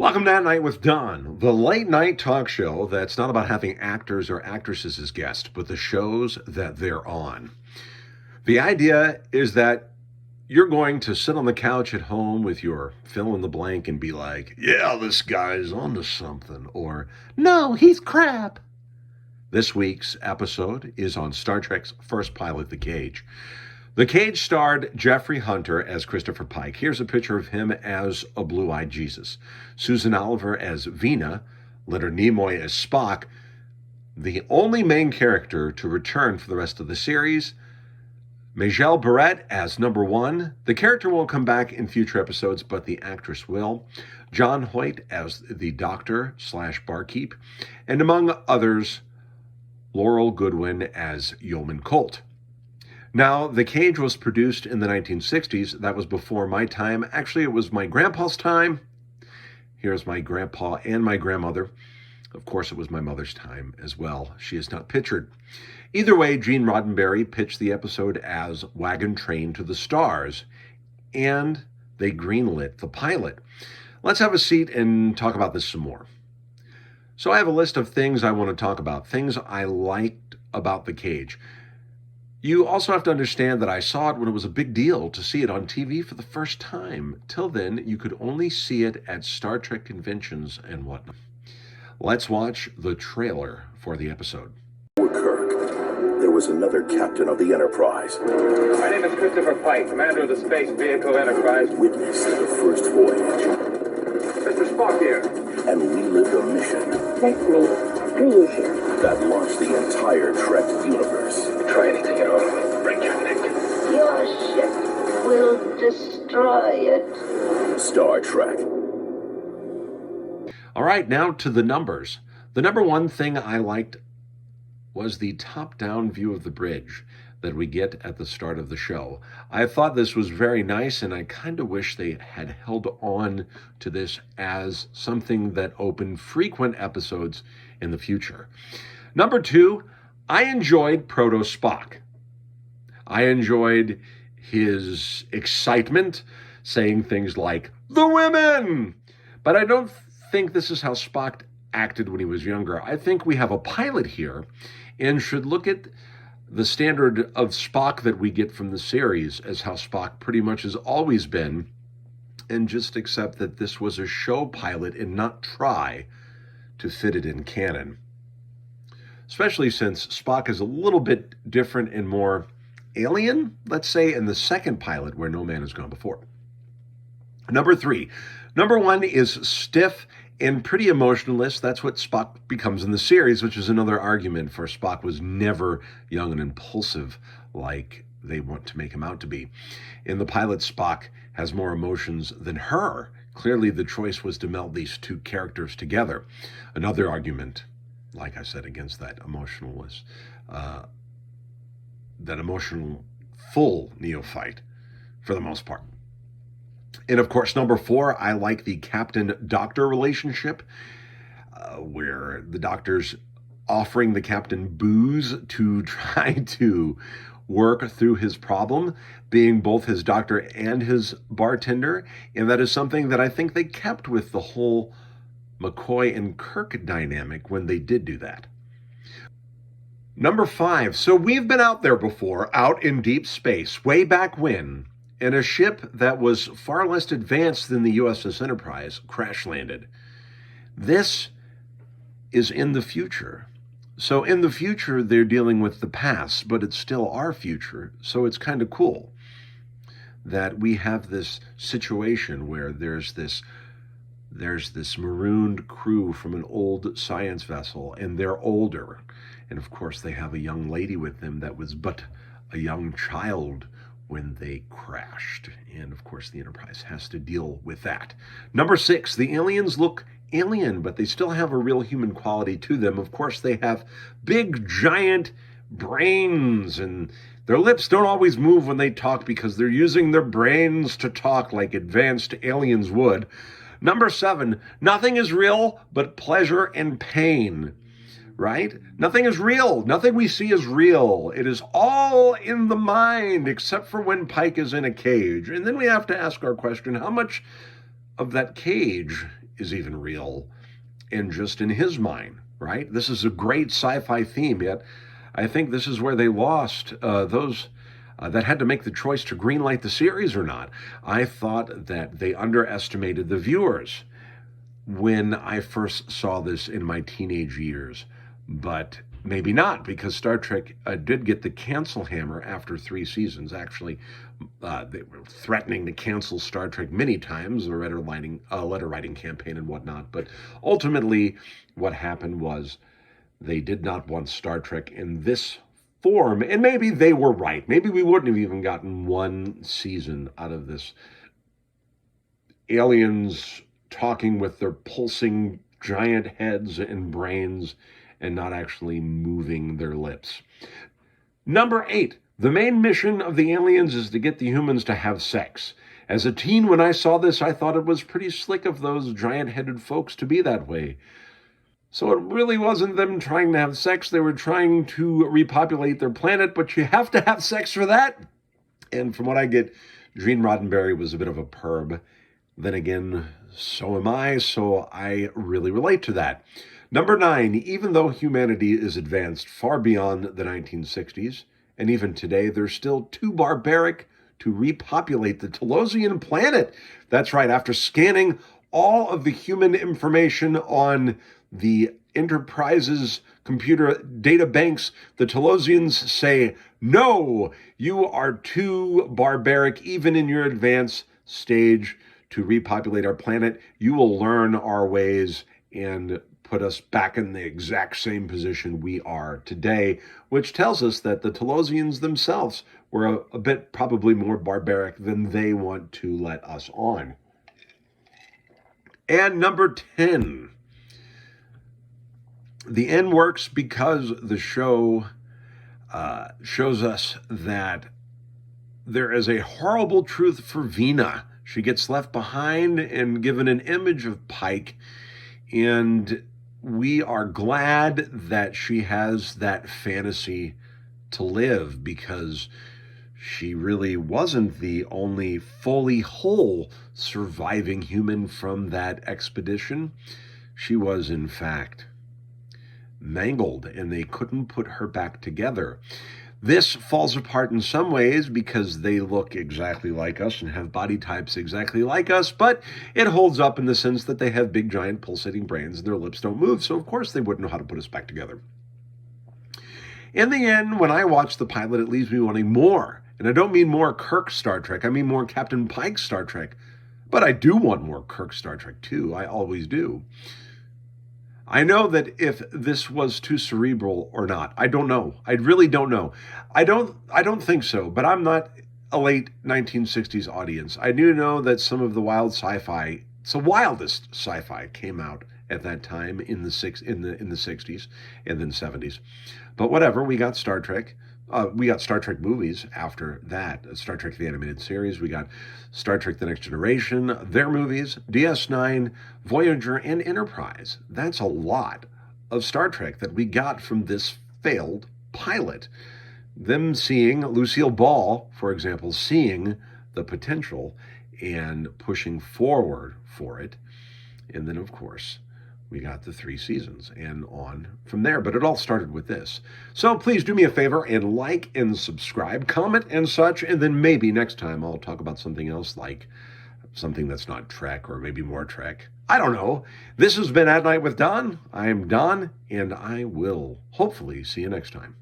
Welcome to At Night with Don, the late night talk show that's not about having actors or actresses as guests, but the shows that they're on. The idea is that you're going to sit on the couch at home with your fill in the blank and be like, yeah, this guy's onto something, or no, he's crap. This week's episode is on Star Trek's first pilot, The Cage. The Cage starred Jeffrey Hunter as Christopher Pike. Here's a picture of him as a blue-eyed Jesus. Susan Oliver as Vina. Leonard Nimoy as Spock. The only main character to return for the rest of the series. Majel Barrett as number one. The character won't come back in future episodes, but the actress will. John Hoyt as the doctor/barkeep. And among others, Laurel Goodwin as Yeoman Colt. Now, The Cage was produced in the 1960s. That was before my time. Actually, it was my grandpa's time. Here's my grandpa and my grandmother. Of course, it was my mother's time as well. She is not pictured. Either way, Gene Roddenberry pitched the episode as Wagon Train to the Stars, and they greenlit the pilot. Let's have a seat and talk about this some more. So I have a list of things I want to talk about, things I liked about The Cage. You also have to understand that I saw it when it was a big deal to see it on TV for the first time. Till then, you could only see it at Star Trek conventions and whatnot. Let's watch the trailer for the episode. Kirk, there was another captain of the Enterprise. My name is Christopher Pike, commander of the Space Vehicle Enterprise. Witness the first voyage. Mr. Spock here. And relived a mission. Let me please you. That launched the entire Trek universe. Try anything at all. Break your neck. Your ship will destroy it. Star Trek. All right, now to the numbers. The number one thing I liked was the top-down view of the bridge that we get at the start of the show. I thought this was very nice, and I kind of wish they had held on to this as something that opened frequent episodes in the future. Number two, I enjoyed Proto Spock. I enjoyed his excitement, saying things like, the women! But I don't think this is how Spock acted when he was younger. I think we have a pilot here and should look at the standard of Spock that we get from the series as how Spock pretty much has always been, and just accept that this was a show pilot and not try to fit it in canon. Especially since Spock is a little bit different and more alien, let's say, in the second pilot where no man has gone before. Number three. Number one is stiff and pretty emotionless. That's what Spock becomes in the series, which is another argument for Spock was never young and impulsive like they want to make him out to be. In the pilot, Spock has more emotions than her. Clearly, the choice was to meld these two characters together. Another argument, like I said, against that emotionalness, that emotional, full neophyte for the most part. And of course, number four, I like the captain-doctor relationship, where the doctor's offering the captain booze to try to work through his problem, being both his doctor and his bartender. And that is something that I think they kept with the whole McCoy and Kirk dynamic when they did do that. Number five, so we've been out there before, out in deep space, way back when, and a ship that was far less advanced than the USS Enterprise crash landed. This is in the future. So in the future, they're dealing with the past, but it's still our future. So it's kind of cool that we have this situation where there's this marooned crew from an old science vessel, and they're older. And of course, they have a young lady with them that was but a young child when they crashed. And of course, the Enterprise has to deal with that. Number six, the aliens look alien, but they still have a real human quality to them. Of course, they have big, giant brains, and their lips don't always move when they talk because they're using their brains to talk like advanced aliens would. Number seven, nothing is real but pleasure and pain. Right? Nothing is real. Nothing we see is real. It is all in the mind, except for when Pike is in a cage. And then we have to ask our question, how much of that cage is even real and just in his mind, right? This is a great sci-fi theme, yet I think this is where they lost those that had to make the choice to greenlight the series or not. I thought that they underestimated the viewers when I first saw this in my teenage years, but maybe not, because Star Trek did get the cancel hammer after 3 seasons. Actually, they were threatening to cancel Star Trek many times, a letter writing campaign and whatnot. But ultimately, what happened was they did not want Star Trek in this form, and maybe they were right. Maybe we wouldn't have even gotten 1 season out of this. Aliens talking with their pulsing giant heads and brains and not actually moving their lips. Number 8, the main mission of the aliens is to get the humans to have sex. As a teen, when I saw this, I thought it was pretty slick of those giant-headed folks to be that way. So it really wasn't them trying to have sex. They were trying to repopulate their planet, but you have to have sex for that. And from what I get, Gene Roddenberry was a bit of a perv. Then again, so am I, so I really relate to that. Number 9, even though humanity is advanced far beyond the 1960s, and even today, they're still too barbaric to repopulate the Telosian planet. That's right, after scanning all of the human information on the Enterprise's computer data banks, the Telosians say, no, you are too barbaric, even in your advanced stage, to repopulate our planet. You will learn our ways and put us back in the exact same position we are today, which tells us that the Telosians themselves were a bit probably more barbaric than they want to let us on. And number 10, the end works because the show shows us that there is a horrible truth for Vina. She gets left behind and given an image of Pike, and we are glad that she has that fantasy to live, because she really wasn't the only fully whole surviving human from that expedition. She was, in fact, mangled, and they couldn't put her back together. This falls apart in some ways because they look exactly like us and have body types exactly like us, but it holds up in the sense that they have big, giant, pulsating brains and their lips don't move, so of course they wouldn't know how to put us back together. In the end, when I watch the pilot, it leaves me wanting more. And I don't mean more Kirk Star Trek, I mean more Captain Pike Star Trek. But I do want more Kirk Star Trek too, I always do. I know that if this was too cerebral or not, I don't know. I really don't know. I don't think so, but I'm not a late 1960s audience. I do know that some of the wild sci-fi, the wildest sci-fi came out at that time in the 60s and then 70s. But whatever, we got Star Trek. We got Star Trek movies after that. Star Trek the Animated Series. We got Star Trek The Next Generation, their movies, DS9, Voyager, and Enterprise. That's a lot of Star Trek that we got from this failed pilot. Them seeing, Lucille Ball, for example, seeing the potential and pushing forward for it. And then, of course, we got the 3 seasons and on from there. But it all started with this. So please do me a favor and like and subscribe, comment and such. And then maybe next time I'll talk about something else, like something that's not Trek or maybe more Trek. I don't know. This has been At Night with Don. I am Don, and I will hopefully see you next time.